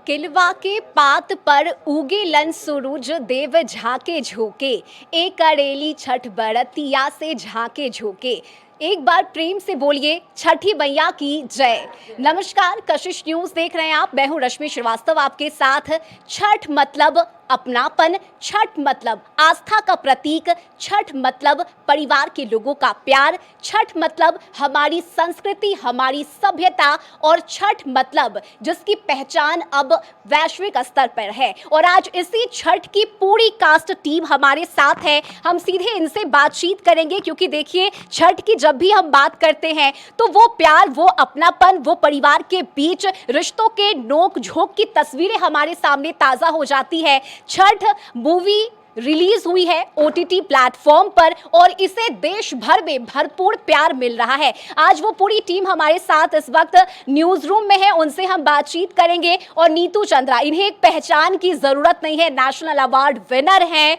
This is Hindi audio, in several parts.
किलवा के पात पर उगे लन सूरज देव झाके झोंके, एक अड़ेली छठ बरतिया से झाके झोंके। एक बार प्रेम से बोलिए छठी मैया की जय। नमस्कार, कशिश न्यूज देख रहे हैं आप। मैं हूं रश्मि श्रीवास्तव आपके साथ। छठ मतलब अपनापन, छठ मतलब आस्था का प्रतीक, छठ मतलब परिवार के लोगों का प्यार, छठ मतलब हमारी संस्कृति, हमारी सभ्यता, और छठ मतलब जिसकी पहचान अब वैश्विक स्तर पर है। और आज इसी छठ की पूरी कास्ट टीम हमारे साथ है। हम सीधे इनसे बातचीत करेंगे क्योंकि देखिए, छठ की जब भी हम बात करते हैं तो वो प्यार, वो अपनापन, वो परिवार के बीच रिश्तों के नोक झोंक की तस्वीरें हमारे सामने ताजा हो जाती है। छठ मूवी रिलीज हुई है ओटीटी प्लेटफॉर्म पर और इसे देश भर में भरपूर प्यार मिल रहा है। आज वो पूरी टीम हमारे साथ इस वक्त न्यूज रूम में है, उनसे हम बातचीत करेंगे। और नीतू चंद्रा, इन्हें एक पहचान की जरूरत नहीं है, नेशनल अवार्ड विनर हैं।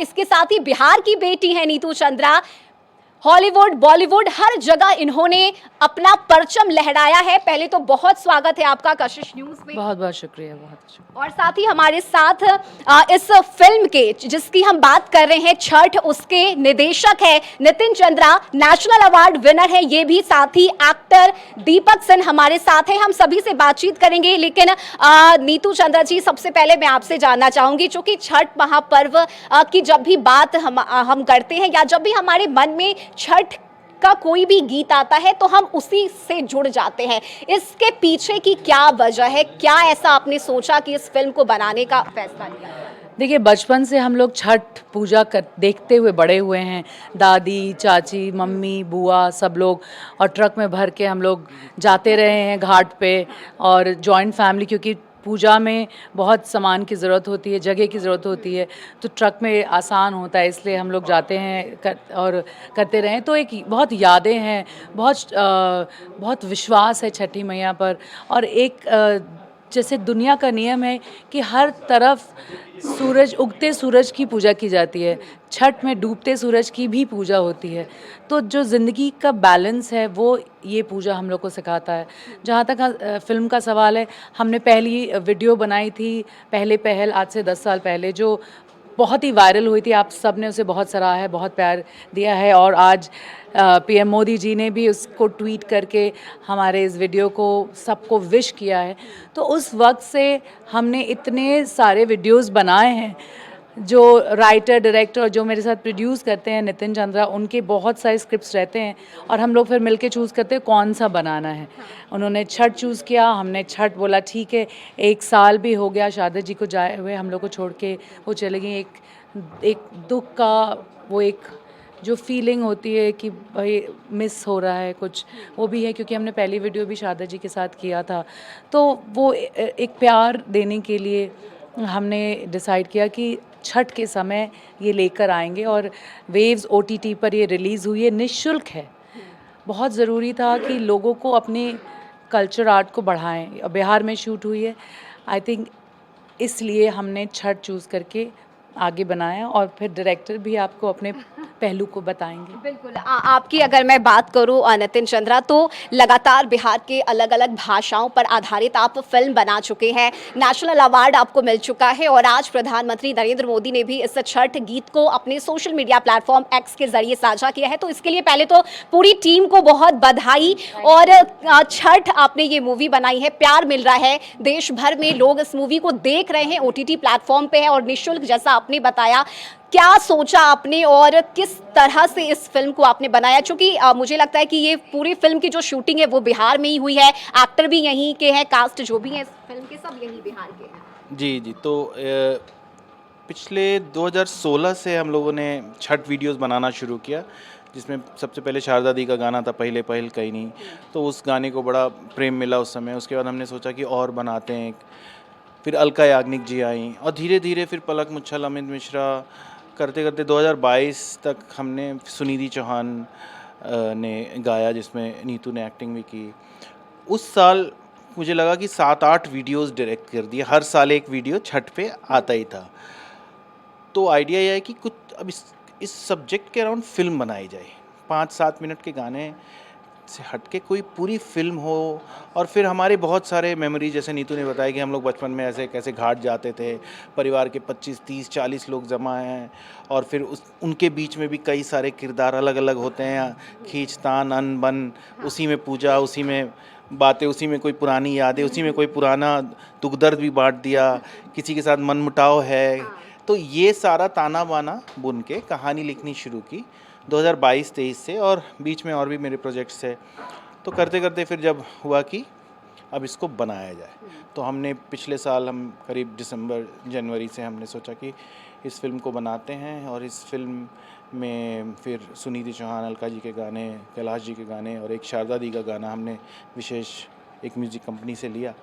इसके साथ ही बिहार की बेटी है नीतू चंद्रा। हॉलीवुड, बॉलीवुड, हर जगह इन्होंने अपना परचम लहराया है। पहले तो बहुत स्वागत है आपका कशिश न्यूज में। बहुत बहुत शुक्रिया, बहुत शुक्रिया। और साथ ही हमारे साथ इस फिल्म के जिसकी हम बात कर रहे हैं छठ, उसके निदेशक है Nitin Chandra, national award winner है ये भी। साथ ही एक्टर दीपक सिंह हमारे साथ है। हम सभी से बातचीत करेंगे, लेकिन नीतू चंद्रा जी, सबसे पहले मैं आपसे जानना चाहूंगी, चूंकि छठ महापर्व की जब भी बात हम करते हैं या जब भी हमारे मन में छठ का कोई भी गीत आता है तो हम उसी से जुड़ जाते हैं। इसके पीछे की क्या वजह है? क्या ऐसा आपने सोचा कि इस फिल्म को बनाने का फैसला लिया? देखिए, बचपन से हम लोग छठ पूजा देखते हुए बड़े हुए हैं। दादी, चाची, मम्मी, बुआ सब लोग, और ट्रक में भर के हम लोग जाते रहे हैं घाट पे। और जॉइंट फैमिली, क्योंकि पूजा में बहुत सामान की ज़रूरत होती है, जगह की ज़रूरत होती है, तो ट्रक में आसान होता है, इसलिए हम लोग जाते हैं और करते रहें। तो एक बहुत यादें हैं, बहुत विश्वास है छठी मैया पर। और एक जैसे दुनिया का नियम है कि हर तरफ उगते सूरज की पूजा की जाती है, छठ में डूबते सूरज की भी पूजा होती है। तो जो ज़िंदगी का बैलेंस है वो ये पूजा हम लोग को सिखाता है। जहाँ तक फ़िल्म का सवाल है, हमने पहली वीडियो बनाई थी पहल आज से 10 साल पहले, जो बहुत ही वायरल हुई थी। आप सब ने उसे बहुत सराहा है, बहुत प्यार दिया है। और आज पीएम मोदी जी ने भी उसको ट्वीट करके हमारे इस वीडियो को सबको विश किया है। तो उस वक्त से हमने इतने सारे वीडियोस बनाए हैं। जो राइटर, डायरेक्टर और जो मेरे साथ प्रोड्यूस करते हैं नितिन चंद्रा, उनके बहुत सारे स्क्रिप्ट्स रहते हैं और हम लोग फिर मिलके चूज़ करते हैं कौन सा बनाना है। उन्होंने छठ चूज़ किया, हमने छठ बोला ठीक है। 1 साल भी हो गया शारदा जी को जाए हुए, हम लोग को छोड़ के वो चले गई। एक दुख का वो एक जो फीलिंग होती है कि भाई मिस हो रहा है कुछ, वो भी है, क्योंकि हमने पहली वीडियो भी शारदा जी के साथ किया था। तो वो एक प्यार देने के लिए हमने डिसाइड किया कि छठ के समय ये लेकर आएंगे। और वेव्स ओटीटी पर ये रिलीज़ हुई है, निःशुल्क है। बहुत ज़रूरी था कि लोगों को अपने कल्चर आर्ट को बढ़ाएं। बिहार में शूट हुई है, आई थिंक इसलिए हमने छठ चूज़ करके आगे बनाया। और फिर डायरेक्टर भी आपको अपने पहलू को बताएंगे। बिल्कुल। आपकी अगर मैं बात करूं नितिन चंद्रा, तो लगातार बिहार के अलग अलग भाषाओं पर आधारित आप फिल्म बना चुके हैं, नेशनल अवार्ड आपको मिल चुका है। और आज प्रधानमंत्री नरेंद्र मोदी ने भी इस छठ गीत को अपने सोशल मीडिया प्लेटफॉर्म एक्स के जरिए साझा किया है। तो इसके लिए पहले तो पूरी टीम को बहुत बधाई। और छठ आपने ये मूवी बनाई है, प्यार मिल रहा है, देश भर में लोग इस मूवी को देख रहे हैं, ओटीटी प्लेटफॉर्म पे है और निःशुल्क, जैसा आपने बताया। क्या सोचा आपने और किस तरह से इस फिल्म को आपने बनाया? चूंकि मुझे लगता है कि ये पूरी फिल्म की जो शूटिंग है वो बिहार में ही हुई है, एक्टर भी यहीं के हैं, कास्ट जो भी है इस फिल्म के सब यहीं बिहार के हैं। जी जी। तो पिछले 2016 से हम लोगों ने छठ वीडियोस बनाना शुरू किया, जिसमें सबसे पहले शारदा दी का गाना था, पहले पहल कहीं नहीं। तो उस गाने को बड़ा प्रेम मिला उस समय। उसके बाद हमने सोचा कि और बनाते हैं। फिर अलका याग्निक जी आई और धीरे धीरे फिर पलक मुच्छल, अमित मिश्रा, करते करते 2022 तक हमने सुनिधि चौहान ने गाया, जिसमें नीतू ने एक्टिंग भी की। उस साल मुझे लगा कि 7-8 वीडियोस डायरेक्ट कर दिए, हर साल एक वीडियो छठ पे आता ही था। तो आइडिया यह है कि कुछ अब इस सब्जेक्ट के अराउंड फिल्म बनाई जाए। 5-7 मिनट के गाने से हटके कोई पूरी फिल्म हो। और फिर हमारे बहुत सारे मेमोरी, जैसे नीतू ने बताया कि हम लोग बचपन में ऐसे कैसे घाट जाते थे, परिवार के 25 30 40 लोग जमा हैं, और फिर उनके बीच में भी कई सारे किरदार अलग अलग होते हैं, खींचतान अन बन, उसी में पूजा, उसी में बातें, उसी में कोई पुरानी यादें, उसी में कोई पुराना दुख दर्द भी बांट दिया, किसी के साथ मनमुटाव है। तो ये सारा ताना बाना बुन के कहानी लिखनी शुरू की 2022-23 से, और बीच में और भी मेरे प्रोजेक्ट्स थे। तो करते करते फिर जब हुआ कि अब इसको बनाया जाए, तो हमने पिछले साल हम करीब दिसंबर जनवरी से हमने सोचा कि इस फिल्म को बनाते हैं। और इस फिल्म में फिर सुनीति चौहान, अलका जी के गाने, कैलाश जी के गाने और एक शारदा दी का गाना हमने विशेष एक म्यूज़िक कंपनी से लिया,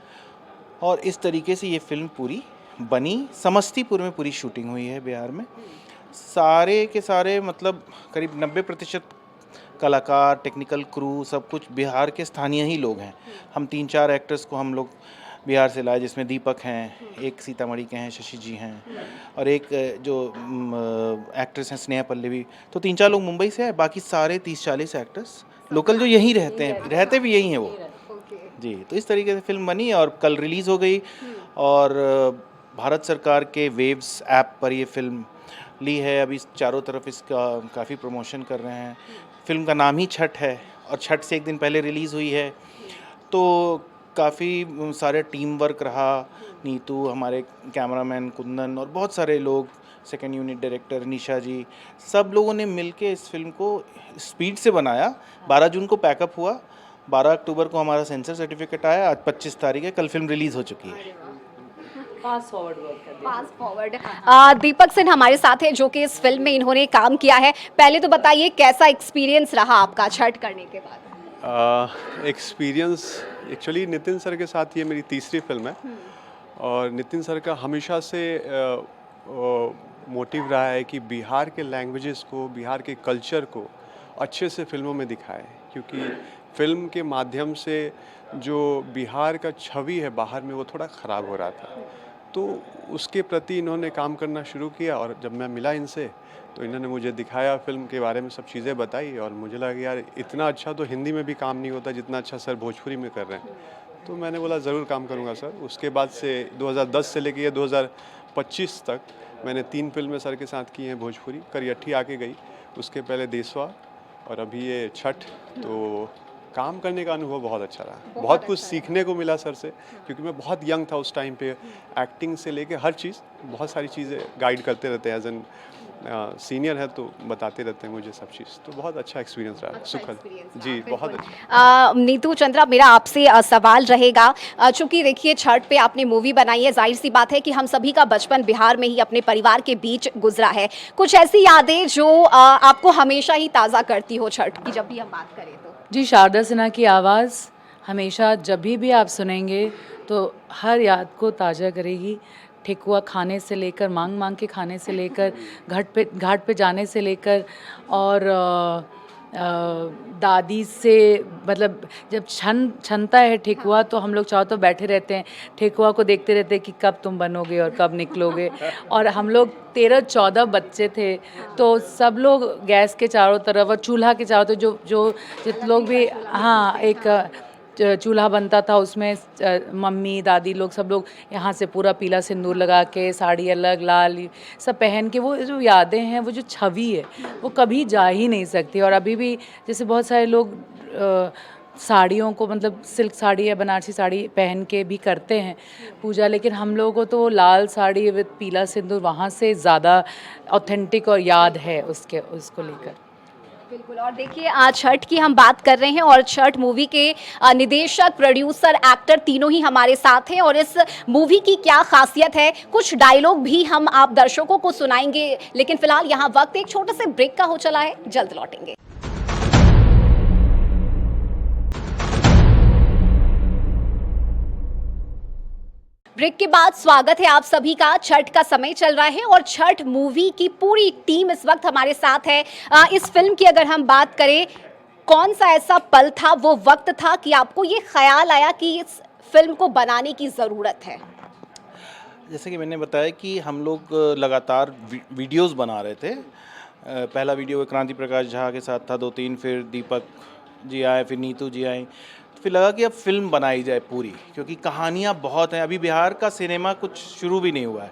और इस तरीके से ये फिल्म पूरी बनी। समस्तीपुर में पूरी शूटिंग हुई है बिहार में। सारे के सारे मतलब करीब 90% कलाकार, टेक्निकल क्रू, सब कुछ बिहार के स्थानीय ही लोग हैं। हम 3-4 एक्टर्स को हम लोग बिहार से लाए, जिसमें दीपक हैं, एक सीतामढ़ी के हैं, शशि जी हैं, और एक जो एक्ट्रेस हैं स्नेहा पल्लवी। तो 3-4 लोग मुंबई से हैं, बाकी सारे 30-40 एक्टर्स लोकल जो यहीं रहते हैं, रहते भी यहीं हैं वो जी। तो इस तरीके से फिल्म बनी और कल रिलीज़ हो गई। और भारत सरकार के वेव्स ऐप पर ये फिल्म ली है। अभी चारों तरफ इसका काफ़ी प्रमोशन कर रहे हैं। फिल्म का नाम ही छठ है, और छठ से एक दिन पहले रिलीज़ हुई है, तो काफ़ी सारे टीम वर्क रहा। नीतू, हमारे कैमरामैन कुंदन, और बहुत सारे लोग, सेकेंड यूनिट डायरेक्टर निशा जी, सब लोगों ने मिलके इस फिल्म को स्पीड से बनाया। 12 जून को पैकअप हुआ, 12 अक्टूबर को हमारा सेंसर सर्टिफिकेट आया, आज 25 तारीख है, कल फिल्म रिलीज़ हो चुकी है। फास्ट फॉरवर्ड वर्क कर दिया। Fast forward. दीपक सिंह हमारे साथ हैं, जो कि इस फिल्म में इन्होंने काम किया है। पहले तो बताइए कैसा एक्सपीरियंस रहा आपका छठ करने के बाद? एक्सपीरियंस एक्चुअली नितिन सर के साथ ये मेरी तीसरी फिल्म है, और नितिन सर का हमेशा से मोटिव रहा है कि बिहार के लैंग्वेजेस को, बिहार के कल्चर को अच्छे से फिल्मों में दिखाए, क्योंकि फिल्म के माध्यम से जो बिहार का छवि है बाहर में वो थोड़ा ख़राब हो रहा था। तो उसके प्रति इन्होंने काम करना शुरू किया, और जब मैं मिला इनसे तो इन्होंने मुझे दिखाया, फिल्म के बारे में सब चीज़ें बताई, और मुझे लगा यार इतना अच्छा तो हिंदी में भी काम नहीं होता जितना अच्छा सर भोजपुरी में कर रहे हैं। तो मैंने बोला ज़रूर काम करूँगा सर। उसके बाद से 2010 से लेकर 2025 तक मैंने 3 फिल्में सर के साथ की हैं भोजपुरी। करियठी आके गई, उसके पहले देसवा, और अभी ये छठ। तो काम करने का अनुभव बहुत अच्छा रहा, बहुत कुछ सीखने को मिला सर से, क्योंकि मैं बहुत यंग था उस टाइम पे। एक्टिंग से लेके हर चीज़, बहुत सारी चीज़ें गाइड करते रहते हैं, एज एन सीनियर है तो बताते रहते हैं मुझे सब चीज़। तो बहुत अच्छा एक्सपीरियंस रहा, सुखद जी, बहुत अच्छा। नीतू चंद्रा, मेरा आपसे सवाल रहेगा, चूंकि देखिए छठ पे आपने मूवी बनाई है, जाहिर सी बात है कि हम सभी का बचपन बिहार में ही अपने परिवार के बीच गुजरा है। कुछ ऐसी यादें जो आपको हमेशा ही ताज़ा करती हो छठ की, जब भी हम बात करें तो? जी, शारदा सिन्हा की आवाज़ हमेशा जब भी आप सुनेंगे तो हर याद को ताज़ा करेगी। ठेकुआ खाने से लेकर, मांग मांग के खाने से लेकर, घाट पे जाने से लेकर, और दादी से, मतलब जब छनता है ठेकुआ तो हम लोग चाहो तो बैठे रहते हैं, ठेकुआ को देखते रहते हैं कि कब तुम बनोगे और कब निकलोगे। और हम लोग 13-14 बच्चे थे, तो सब लोग गैस के चारों तरफ और चूल्हा के चारों तरफ, जो जितने लोग भी, हाँ, एक चूल्हा बनता था, उसमें मम्मी दादी लोग सब लोग यहाँ से पूरा पीला सिंदूर लगा के, साड़ी अलग लाल सब पहन के, वो जो यादें हैं, वो जो छवि है वो कभी जा ही नहीं सकती। और अभी भी जैसे बहुत सारे लोग साड़ियों को, मतलब सिल्क साड़ी या बनारसी साड़ी पहन के भी करते हैं पूजा, लेकिन हम लोगों को तो वो लाल साड़ी विद पीला सिंदूर वहाँ से ज़्यादा ऑथेंटिक और याद है उसको लेकर। बिल्कुल। और देखिए आज छठ की हम बात कर रहे हैं, और छठ मूवी के निदेशक, प्रोड्यूसर, एक्टर तीनों ही हमारे साथ हैं। और इस मूवी की क्या खासियत है, कुछ डायलॉग भी हम आप दर्शकों को सुनाएंगे, लेकिन फिलहाल यहाँ वक्त एक छोटे से ब्रेक का हो चला है, जल्द लौटेंगे। ब्रेक के बाद स्वागत है आप सभी का। छठ का समय चल रहा है और छठ मूवी की पूरी टीम इस वक्त हमारे साथ है। इस फिल्म की अगर हम बात करें, कौन सा ऐसा पल था, वो वक्त था कि आपको ये ख्याल आया कि इस फिल्म को बनाने की ज़रूरत है? जैसे कि मैंने बताया कि हम लोग लगातार वीडियोस बना रहे थे। पहला वीडियो क्रांति प्रकाश झा के साथ था, 2-3, फिर दीपक जी आए, फिर नीतू जी आई, तो फिर लगा कि अब फिल्म बनाई जाए पूरी, क्योंकि कहानियाँ बहुत हैं। अभी बिहार का सिनेमा कुछ शुरू भी नहीं हुआ है,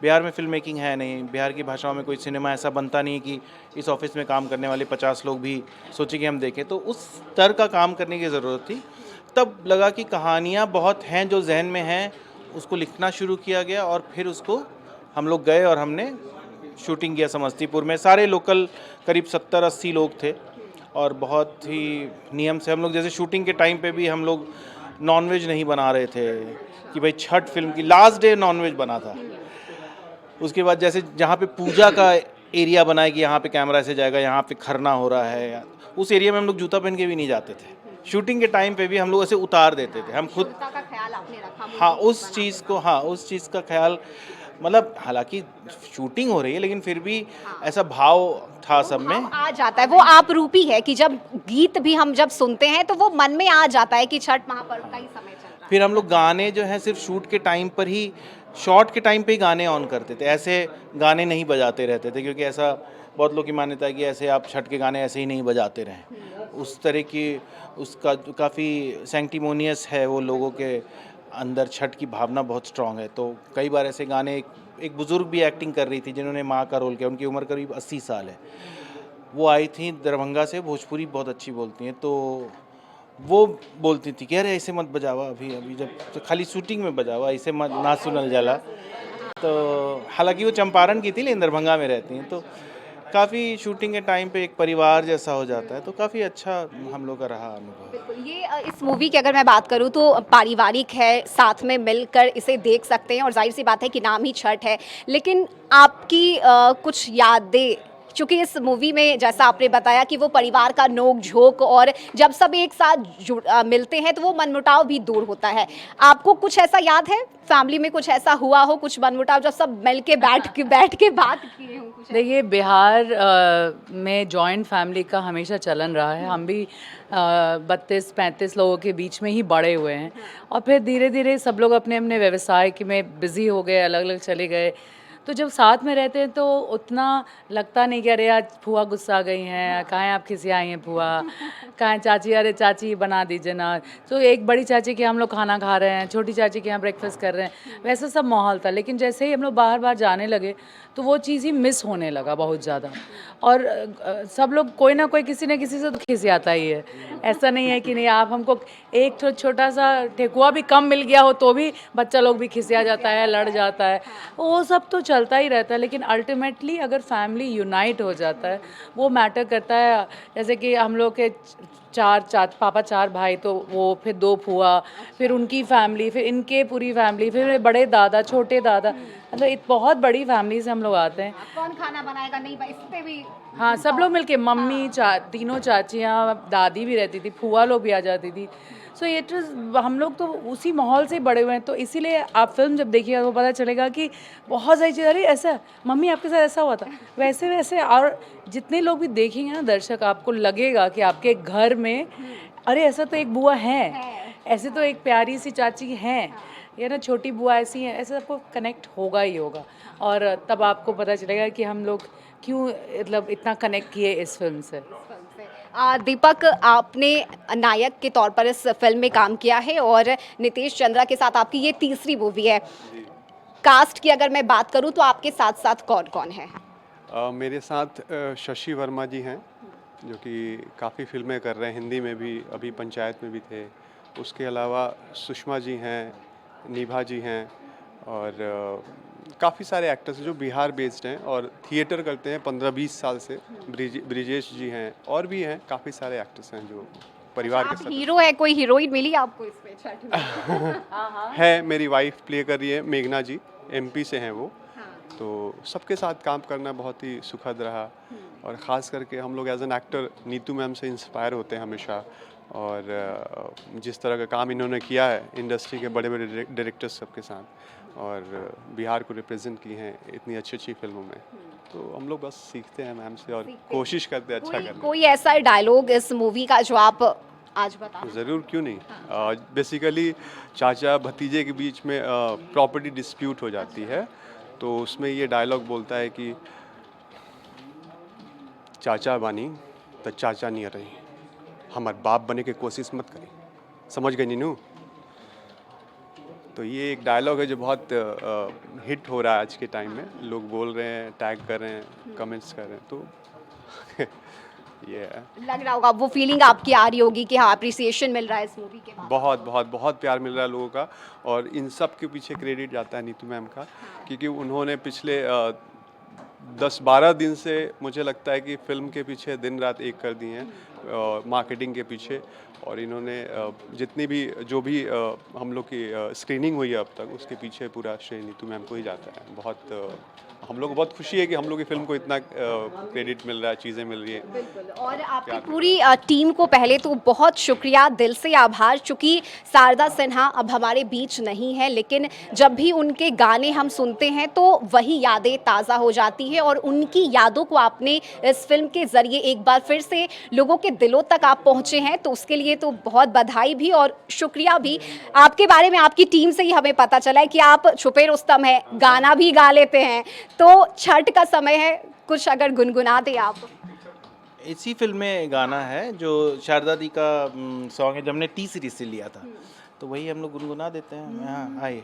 बिहार में फिल्म मेकिंग है नहीं, बिहार की भाषाओं में कोई सिनेमा ऐसा बनता नहीं कि इस ऑफिस में काम करने वाले 50 लोग भी सोचे कि हम देखें, तो उस स्तर का काम करने की ज़रूरत थी। तब लगा कि कहानियाँ बहुत हैं जो जहन में हैं, उसको लिखना शुरू किया गया और फिर उसको हम लोग गए और हमने शूटिंग किया समस्तीपुर में। सारे लोकल करीब 70-80 लोग थे और बहुत ही नियम से हम लोग, जैसे शूटिंग के टाइम पे भी हम लोग नॉनवेज नहीं बना रहे थे कि भाई छठ फिल्म की लास्ट डे नॉनवेज बना था। उसके बाद जैसे जहाँ पे पूजा का एरिया बनाया कि यहाँ पे कैमरा ऐसे जाएगा, यहाँ पे खरना हो रहा है, उस एरिया में हम लोग जूता पहन के भी नहीं जाते थे। शूटिंग के टाइम पे भी हम लोग ऐसे उतार देते थे, हम खुद। शुद्धता का ख्याल आपने रखा हाँ, मूवी उस चीज़ को, हाँ उस चीज़ का ख्याल, मतलब हालांकि शूटिंग हो रही है लेकिन फिर भी ऐसा भाव था सब में। भाव आ जाता है, वो आप रूपी है कि जब गीत भी हम जब सुनते हैं तो वो मन में आ जाता है कि छठ महापर्व का ही समय चल रहा है। फिर हम लोग गाने जो हैं सिर्फ शूट के टाइम पर ही, शॉट के टाइम पे ही गाने ऑन करते थे, ऐसे गाने नहीं बजाते रहते थे, क्योंकि ऐसा बहुत लोग की मान्यता है कि ऐसे आप छठ के गाने ऐसे ही नहीं बजाते रहें। उस तरह की, उसका काफ़ी सैंक्टिमोनियस है वो लोगों के अंदर, छठ की भावना बहुत स्ट्रांग है। तो कई बार ऐसे गाने, एक बुज़ुर्ग भी एक्टिंग कर रही थी जिन्होंने माँ का रोल किया, उनकी उम्र करीब 80 साल है, वो आई थी दरभंगा से, भोजपुरी बहुत अच्छी बोलती हैं, तो वो बोलती थी कि अरे ऐसे मत बजावा, अभी अभी जब तो खाली शूटिंग में बजावा, ऐसे मत ना सुनल जाला। तो हालांकि वो चंपारण की थी लेकिन दरभंगा में रहती हैं, तो काफ़ी शूटिंग के टाइम पे एक परिवार जैसा हो जाता है, तो काफ़ी अच्छा हम लोग का रहा अनुभव। बिल्कुल, ये इस मूवी की अगर मैं बात करूँ तो पारिवारिक है, साथ में मिलकर इसे देख सकते हैं और जाहिर सी बात है कि नाम ही छठ है। लेकिन आपकी कुछ यादें, चूँकि इस मूवी में जैसा आपने बताया कि वो परिवार का नोक-झोंक और जब सब एक साथ मिलते हैं तो वो मनमुटाव भी दूर होता है। आपको कुछ ऐसा याद है? फैमिली में कुछ ऐसा हुआ हो, कुछ मनमुटाव जब सब मिल के बैठ के बात किए हों कुछ? देखिए, बिहार में जॉइंट फैमिली का हमेशा चलन रहा है। हम भी 32-35 लोगों के बीच में ही बड़े हुए हैं और फिर धीरे धीरे सब लोग अपने अपने व्यवसाय के में बिज़ी हो गए, अलग अलग चले गए। तो जब साथ में रहते हैं तो उतना लगता नहीं कि अरे आज फूआ गुस्सा गई हैं, कहाँ आप खिसियाई हैं फूआ, कहाँ चाची, अरे चाची बना दीजिए ना। तो एक बड़ी चाची के हम लोग खाना खा रहे हैं, छोटी चाची के यहाँ ब्रेकफास्ट कर रहे हैं, वैसा सब माहौल था। लेकिन जैसे ही हम लोग बाहर बाहर जाने लगे तो वो चीज़ ही मिस होने लगा बहुत ज़्यादा। और सब लोग कोई ना कोई किसी न किसी से तो खिसियाता ही है। ऐसा नहीं है कि नहीं, आप हमको एक छोटा सा ठेकुआ भी कम मिल गया हो तो भी बच्चा लोग भी खिसिया जाता है, लड़ जाता है, वो सब तो चलता ही रहता है। लेकिन अल्टीमेटली अगर फैमिली यूनाइट हो जाता है वो मैटर करता है। जैसे कि हम लोग के पापा 4 भाई, तो वो फिर 2 फूआ, फिर उनकी फैमिली, फिर इनके पूरी फैमिली, फिर बड़े दादा, छोटे दादा, मतलब एक बहुत बड़ी फैमिली से हम लोग आते हैं। कौन खाना बनाएगा, नहीं इस पे भी हाँ, सब लोग मिलके, मम्मी, तीनों चाचियाँ, दादी भी रहती थी, फूआ लोग भी आ जाती थी। सो ये हम लोग तो उसी माहौल से ही बड़े हुए हैं, तो इसीलिए आप फिल्म जब देखिएगा तो पता चलेगा कि बहुत सारी चीज़, अरे ऐसा मम्मी आपके साथ ऐसा हुआ था, वैसे वैसे। और जितने लोग भी देखेंगे ना दर्शक, आपको लगेगा कि आपके घर में अरे ऐसा तो एक बुआ है, ऐसे तो एक प्यारी सी चाची हैं, या ना छोटी बुआ ऐसी हैं, ऐसे आपको कनेक्ट होगा ही होगा। और तब आपको पता चलेगा कि हम लोग क्यों मतलब इतना कनेक्ट किए इस फिल्म से। दीपक, आपने नायक के तौर पर इस फिल्म में काम किया है और नितेश चंद्रा के साथ आपकी ये तीसरी मूवी है। कास्ट की अगर मैं बात करूं तो आपके साथ साथ कौन कौन है? मेरे साथ शशि वर्मा जी हैं, जो कि काफ़ी फिल्में कर रहे हैं, हिंदी में भी, अभी पंचायत में भी थे। उसके अलावा सुषमा जी हैं, निभा जी हैं, और काफ़ी सारे एक्टर्स हैं जो बिहार बेस्ड हैं और थिएटर करते हैं 15-20 साल से। ब्रिजेश जी हैं, और भी हैं, काफ़ी सारे एक्टर्स हैं जो परिवार के आप साथ हीरो है, कोई हीरोइन मिली आपको इसमें छठ में? है। मेरी वाइफ प्ले कर रही है, मेघना जी, एमपी से हैं वो। तो सबके साथ काम करना बहुत ही सुखद रहा, और ख़ास करके हम लोग as an actor Neetu ma'am से इंस्पायर होते हैं हमेशा। और जिस तरह का काम इन्होंने किया है इंडस्ट्री के बड़े बड़े डायरेक्टर्स सबके साथ, और बिहार को रिप्रेजेंट की हैं इतनी अच्छी अच्छी फिल्मों में, तो हम लोग बस सीखते हैं मैम से और कोशिश करते हैं अच्छा करने। कोई ऐसा डायलॉग इस मूवी का जो आप आज बताओ? ज़रूर, क्यों नहीं। बेसिकली चाचा भतीजे के बीच में प्रॉपर्टी डिस्प्यूट हो जाती है, तो उसमें ये डायलॉग बोलता है कि चाचा बानी तो चाचा नहीं रही, हमारे बाप बने की कोशिश मत करें। समझ गए नीनू? तो ये एक डायलॉग है जो बहुत हिट हो रहा है आज के टाइम में। लोग बोल रहे हैं, टैग कर रहे हैं, कमेंट्स कर रहे हैं, तो ये है। लग रहा होगा वो फीलिंग आपकी आ रही होगी कि हाँ अप्रिसिएशन मिल रहा है इस मूवी के बाद। बहुत बहुत बहुत प्यार मिल रहा है लोगों का, और इन सब के पीछे क्रेडिट जाता है नीतू मैम का, क्योंकि उन्होंने पिछले 10-12 दिन से मुझे लगता है कि फिल्म के पीछे दिन रात एक कर दिए हैं, मार्केटिंग के पीछे। और इन्होंने जितनी भी जो भी हम लोग की स्क्रीनिंग हुई है अब तक, उसके पीछे पूरा श्रेय नीतू मैम को ही जाता है। बहुत हम लोग को बहुत खुशी है कि हम लोग की फिल्म को इतना क्रेडिट मिल रहा है, चीज़ें मिल रही हैं। बिल्कुल, और आपकी पूरी टीम को पहले तो बहुत शुक्रिया, दिल से आभार। चूँकि शारदा सिन्हा अब हमारे बीच नहीं है, लेकिन जब भी उनके गाने हम सुनते हैं तो वही यादें ताज़ा हो जाती हैं, और उनकी यादों को आपने इस फिल्म के ज़रिए एक बार फिर से लोगों के दिलों तक आप पहुँचे हैं, तो उसके लिए तो बहुत बधाई भी और शुक्रिया भी। आपके बारे में आपकी टीम से ही हमें पता चला है कि आप छुपे रुस्तम हैं, गाना भी गा लेते हैं, तो छठ का समय है, कुछ अगर गुनगुना दे आप। इसी फिल्म में गाना है जो शारदा दी का सॉन्ग है, जो हमने टी सीरीज से लिया था, तो वही हम लोग गुनगुना देते हैं। हाँ आइए।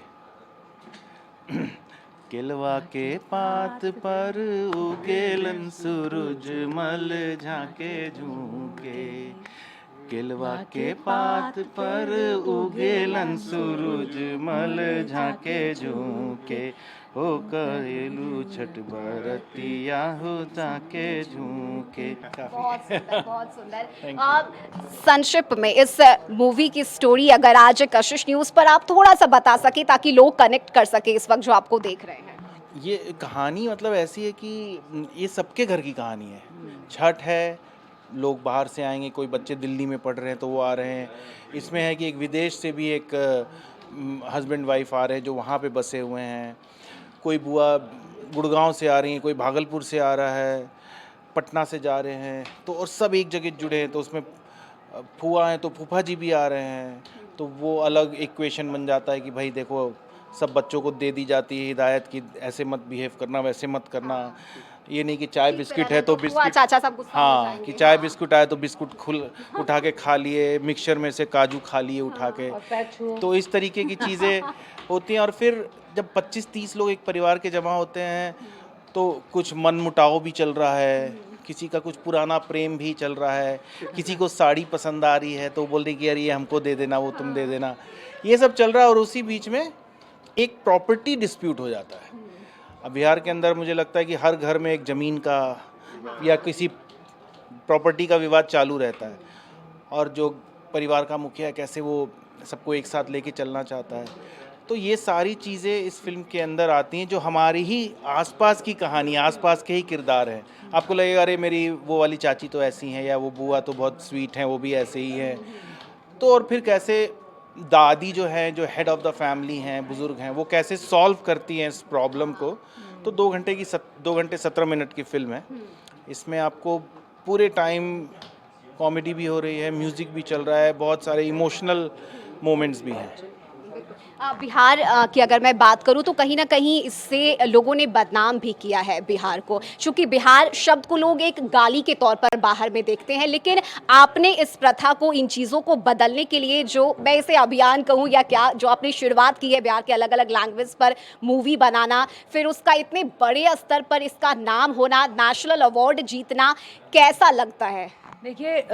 केलवा के पात पर उगेलन सूरज मल झाके झूके, केलवा के पात पर उगेलन सूरज मल झाके झूके, हो करेलू छठ बरतिया हो जाके झूके। बहुत सुंदर, बहुत सुंदर। आप संक्षिप्त में इस मूवी की स्टोरी अगर आज कशिश न्यूज़ पर आप थोड़ा सा बता सके, ताकि लोग कनेक्ट कर सके इस वक्त जो आपको देख रहे हैं। ये कहानी मतलब ऐसी है कि ये सबके घर की कहानी है। छठ है, लोग बाहर से आएंगे, कोई बच्चे दिल्ली में पढ़ रहे हैं तो वो आ रहे हैं। इसमें है कि एक विदेश से भी एक हस्बैंड वाइफ आ रहे हैं जो वहाँ पे बसे हुए हैं। कोई बुआ गुड़गांव से आ रही हैं, कोई भागलपुर से आ रहा है, पटना से जा रहे हैं, तो और सब एक जगह जुड़े हैं। तो उसमें फूआ हैं तो फूफा जी भी आ रहे हैं, तो वो अलग इक्वेशन बन जाता है कि भाई देखो, सब बच्चों को दे दी जाती है हिदायत की ऐसे मत बिहेव करना, वैसे मत करना। ये नहीं कि चाय बिस्किट है तो बिस्किट, चाचा सब गुस्सा हो हाँ जाएंगे। कि चाय बिस्कुट आए तो बिस्कुट उठा के खा लिए, मिक्सचर में से काजू खा लिए उठा के, तो इस तरीके की चीज़ें होती हैं। और फिर जब 25-30 लोग एक परिवार के जमा होते हैं तो कुछ मन मुटाव भी चल रहा है, किसी का कुछ पुराना प्रेम भी चल रहा है, किसी को साड़ी पसंद आ रही है तो बोल रही कि यार ये हमको दे देना, वो तुम दे देना, ये सब चल रहा है। और उसी बीच में एक प्रॉपर्टी डिस्प्यूट हो जाता है। अब बिहार के अंदर मुझे लगता है कि हर घर में एक ज़मीन का या किसी प्रॉपर्टी का विवाद चालू रहता है, और जो परिवार का मुखिया है कैसे वो सबको एक साथ लेके चलना चाहता है। तो ये सारी चीज़ें इस फिल्म के अंदर आती हैं, जो हमारी ही आसपास की कहानी, आसपास के ही किरदार हैं। आपको लगेगा अरे मेरी वो वाली चाची तो ऐसी हैं, या वो बुआ तो बहुत स्वीट हैं, वो भी ऐसे ही हैं। तो और फिर कैसे दादी जो है, जो हेड ऑफ़ द फैमिली हैं, बुज़ुर्ग हैं, वो कैसे सॉल्व करती हैं इस प्रॉब्लम को। तो 2 घंटे 17 मिनट की फ़िल्म है। इसमें आपको पूरे टाइम कॉमेडी भी हो रही है, म्यूज़िक भी चल रहा है, बहुत सारे इमोशनल मोमेंट्स भी हैं। बिहार की अगर मैं बात करूं तो कहीं ना कहीं इससे लोगों ने बदनाम भी किया है बिहार को, क्योंकि बिहार शब्द को लोग एक गाली के तौर पर बाहर में देखते हैं। लेकिन आपने इस प्रथा को, इन चीज़ों को बदलने के लिए जो मैं इसे अभियान कहूं या क्या, जो आपने शुरुआत की है बिहार के अलग अलग लैंग्वेज पर मूवी बनाना, फिर उसका इतने बड़े स्तर पर इसका नाम होना, नेशनल अवार्ड जीतना, कैसा लगता है? देखिए,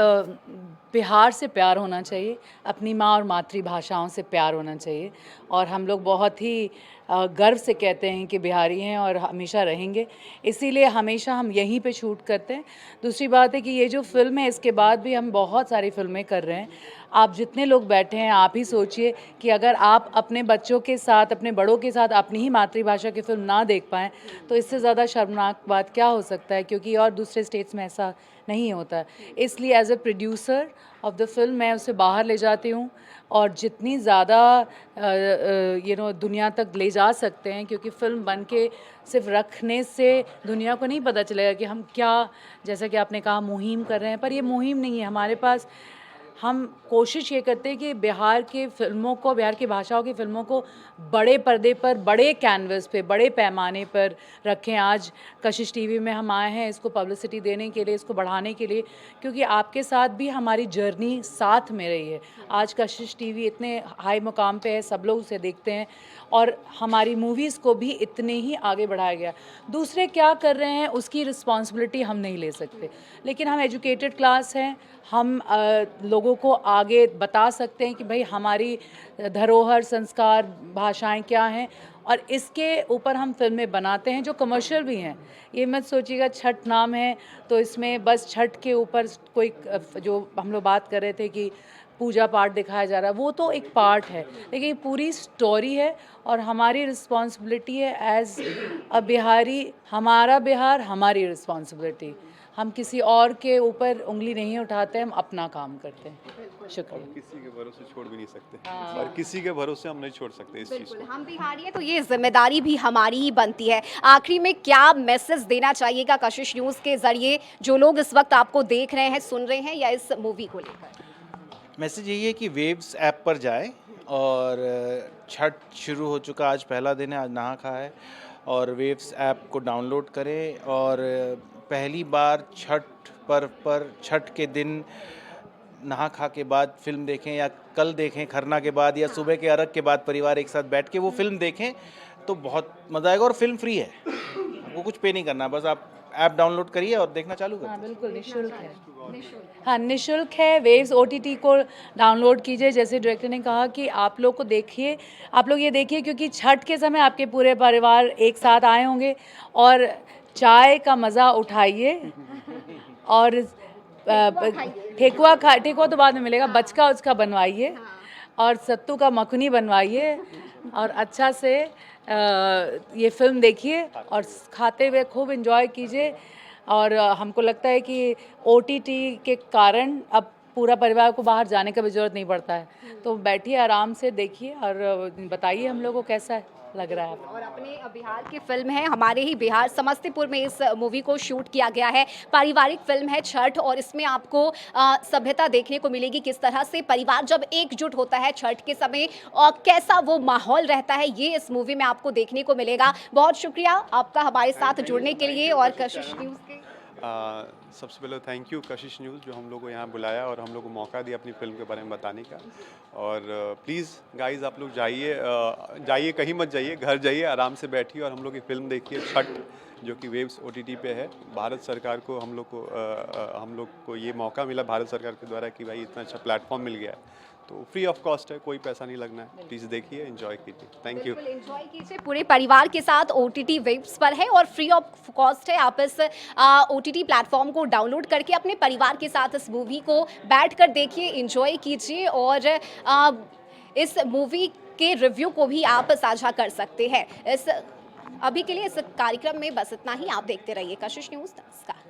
बिहार से प्यार होना चाहिए, अपनी माँ और मातृभाषाओं से प्यार होना चाहिए, और हम लोग बहुत ही गर्व से कहते हैं कि बिहारी हैं और हमेशा रहेंगे, इसीलिए हमेशा हम यहीं पे शूट करते हैं। दूसरी बात है कि ये जो फिल्म है, इसके बाद भी हम बहुत सारी फिल्में कर रहे हैं। आप जितने लोग बैठे हैं, आप ही सोचिए कि अगर आप अपने बच्चों के साथ, अपने बड़ों के साथ अपनी ही मातृभाषा की फिल्म ना देख पाएँ तो इससे ज़्यादा शर्मनाक बात क्या हो सकता है, क्योंकि और दूसरे स्टेट्स में ऐसा नहीं होता। इसलिए as a producer of the film मैं उसे बाहर ले जाती हूँ, और जितनी ज़्यादा दुनिया तक ले जा सकते हैं, क्योंकि फ़िल्म बन के सिर्फ रखने से दुनिया को नहीं पता चलेगा कि हम क्या, जैसा कि आपने कहा, मुहिम कर रहे हैं, पर ये मुहिम नहीं है। हमारे पास हम कोशिश ये करते हैं कि बिहार की फ़िल्मों को, बिहार की भाषाओं की फ़िल्मों को बड़े पर्दे पर, बड़े कैनवस पे, बड़े पैमाने पर रखें। आज कशिश टीवी में हम आए हैं इसको पब्लिसिटी देने के लिए, इसको बढ़ाने के लिए, क्योंकि आपके साथ भी हमारी जर्नी साथ में रही है। आज कशिश टीवी इतने हाई मुकाम पे है, सब लोग उसे देखते हैं और हमारी मूवीज़ को भी इतने ही आगे बढ़ाया गया। दूसरे क्या कर रहे हैं उसकी रिस्पॉन्सिबिलिटी हम नहीं ले सकते, लेकिन हम एजुकेटेड क्लास हैं, हम लोगों को आगे बता सकते हैं कि भाई हमारी धरोहर, संस्कार, भाषाएं क्या हैं, और इसके ऊपर हम फिल्में बनाते हैं जो कमर्शियल भी हैं। ये मत सोचिएगा छठ नाम है तो इसमें बस छठ के ऊपर कोई जो हम लोग बात कर रहे थे कि पूजा पाठ दिखाया जा रहा है, वो तो एक पार्ट है, लेकिन पूरी स्टोरी है और हमारी रिस्पॉन्सिबिलिटी है एज अ बिहारी। हमारा बिहार, हमारी रिस्पॉन्सिबिलिटी। हम किसी और के ऊपर उंगली नहीं उठाते, हम अपना काम करते हैं। शुक्रिया। किसी के भरोसे छोड़ भी नहीं सकते और किसी के भरोसे हम नहीं छोड़ सकते इस चीज़ बिल्कुल, को। हम बिहारी हैं तो ये जिम्मेदारी भी हमारी ही बनती है। आखिरी में क्या मैसेज देना चाहिएगा कशिश न्यूज़ के जरिए जो लोग इस वक्त आपको देख रहे हैं, सुन रहे हैं, या इस मूवी को लेकर? मैसेज यही है कि वेव्स ऐप पर जाएं और छठ शुरू हो चुका, आज पहला दिन है, आज नहा खा है, और वेव्स ऐप को डाउनलोड करें और पहली बार छठ पर्व पर छठ के दिन नहा खा के बाद फिल्म देखें, या कल देखें खरना के बाद, या सुबह के अर्घ के बाद परिवार एक साथ बैठ के वो फिल्म देखें तो बहुत मज़ा आएगा। और फिल्म फ्री है, आपको कुछ पे नहीं करना, बस आप ऐप डाउनलोड करिए और देखना चालू करिए। हाँ बिल्कुल निःशुल्क है। हाँ निःशुल्क है। वेव्स OTT को डाउनलोड कीजिए। जैसे डायरेक्टर ने कहा कि आप लोग को देखिए, आप लोग ये देखिए क्योंकि छठ के समय आपके पूरे परिवार एक साथ आए होंगे, और चाय का मज़ा उठाइए और ठेकुआ तो बाद में मिलेगा, बचका उचका बनवाइए और सत्तू का मखनी बनवाइए और अच्छा से ये फिल्म देखिए और खाते हुए खूब एंजॉय कीजिए। और हमको लगता है कि OTT के कारण अब पूरा परिवार को बाहर जाने का भी ज़रूरत नहीं पड़ता है, तो बैठिए आराम से देखिए और बताइए हम लोग को कैसा लग रहा है। और अपने बिहार की फिल्म है, हमारे ही बिहार समस्तीपुर में इस मूवी को शूट किया गया है। पारिवारिक फिल्म है छठ, और इसमें आपको सभ्यता देखने को मिलेगी, किस तरह से परिवार जब एकजुट होता है छठ के समय और कैसा वो माहौल रहता है, ये इस मूवी में आपको देखने को मिलेगा। बहुत शुक्रिया आपका हमारे साथ जुड़ने के लिए और कशिश न्यूज़ के। सबसे पहले थैंक यू कशिश न्यूज़ जो हम लोग को यहाँ बुलाया और हम लोग को मौका दिया अपनी फिल्म के बारे में बताने का। और प्लीज़ गाइस आप लोग जाइए कहीं मत जाइए, घर जाइए, आराम से बैठिए और हम लोग की फिल्म देखिए छठ, जो कि वेव्स OTT पे है। भारत सरकार को हम लोग को ये मौका मिला भारत सरकार के द्वारा कि भाई इतना अच्छा प्लेटफॉर्म मिल गया है, तो फ्री ऑफ कॉस्ट है, कोई पैसा नहीं लगना है। प्लीज़ देखिए, एंजॉय कीजिए। Thank you. बिल्कुल एंजॉय कीजिए पूरे परिवार के साथ। OTT वेब्स पर है और फ्री ऑफ कॉस्ट है। आप इस OTT प्लेटफॉर्म को डाउनलोड करके अपने परिवार के साथ इस मूवी को बैठकर देखिए, एंजॉय कीजिए और इस मूवी के रिव्यू को भी आप साझा कर सकते हैं। अभी के लिए इस कार्यक्रम में बस इतना ही। आप देखते रहिए कशिश न्यूज़। नमस्कार।